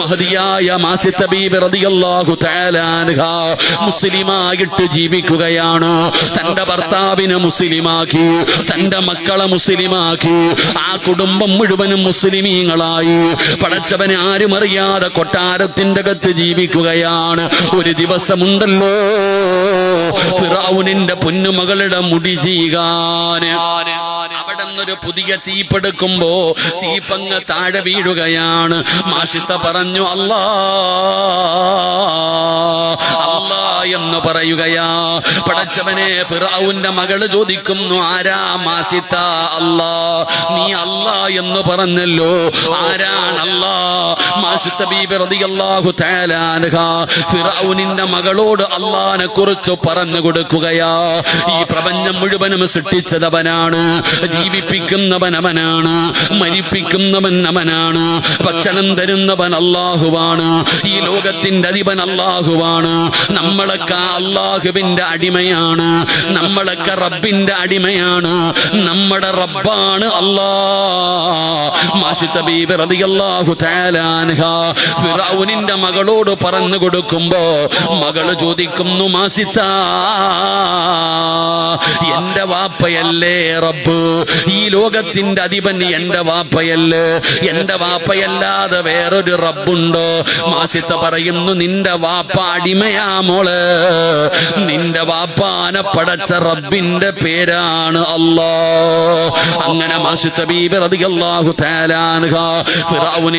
മഹദിയായ മാസിത്ത ബീബി റളിയല്ലാഹു തആല അൻഹ മുസ്ലിമായിട്ട് ജീവിക്കുകയാണ്. തന്റെ ഭർത്താവിനെ മുസ്ലിമാക്കി, തന്റെ മക്കളെ മുസ്ലിമാക്കി, ആ കുടുംബം മുഴുവനും മുസ്ലിമീങ്ങളായി. പടച്ചവനെ ആരും അറിയാതെ കൊട്ടാരത്തിന്റെ അകത്ത് ജീവിക്കുകയാണ്. ഒരു ദിവസമുണ്ടല്ലോ ഫിറഔനിന്റെ പൊന്നുമകളുടെ മുടി ചീകാൻ അവിടെ നിന്നൊരു പുതിയ ചീപ്പെടുക്കുമ്പോ ചീപ്പങ്ങ് താഴെ വീഴുകയാണ്. മാഷിത്ത പറഞ്ഞു അല്ലാ അല്ലാ എന്ന് പറയുകയാ. പടച്ചവനെ ഫിറഔന്റെ മകള് ചോദിക്കുന്നു, ആരാ മാസിത്ത? അല്ലാ. നീ അല്ലാ എന്ന് പറഞ്ഞല്ലോ, ആരാണ് അല്ലാ? മാസിത്ത ബീബി റളിയല്ലാഹു തആല അൻഹ ഫിറഔനിന്റെ മകളോട് അല്ലാഹനെ കുറിച്ച് പറഞ്ഞു കൊടുക്കുകയാ. ഈ പ്രപഞ്ചം മുഴുവനും സൃഷ്ടിച്ചതവനാണ്, ജീവിപ്പിക്കുന്നവൻ അവനാണ്, മരിപ്പിക്കുന്നവൻ അവനാണ്, ഭക്ഷണം തരുന്നവൻ അല്ലാഹുവാണ്, ഈ ലോകത്തിന്റെ അധിപൻ അല്ലാഹുവാണ്. നമ്മളൊക്കെ അല്ലാഹുവിന്റെ അടിമയാണ്, നമ്മളൊക്കെ റബ്ബിന്റെ അടിമയാണ്. നമ്മുടെ റബ്ബാണ് അല്ലാഹ്. മാഷിത്ത ബീബി റളിയല്ലാഹു തആല അൻഹ ഫിറഔനിന്റെ മകളോട് പറഞ്ഞു കൊടുക്കുമ്പോ മകള് ചോദിക്കുന്നു, മാസിത്ത എന്റെ വാപ്പയല്ലേ റബ്ബ്? ഈ ലോകത്തിന്റെ അധിപൻ എന്റെ വാപ്പയല്ലേ? എന്റെ വാപ്പയല്ലാതെ വേറൊരു റബ്ബുണ്ടോ? മാസിത്ത പറയുന്നു, നിന്റെ വാപ്പ അടിമയാ മോള്. നിന്റെ വാപ്പാനെ പടച്ച റബ്ബിന്റെ പേരാണ് അല്ലാഹ്. അങ്ങനെ മാസിത്ത ബീബി റളിയല്ലാഹു തആല അൻഹ ഫിറഔൻ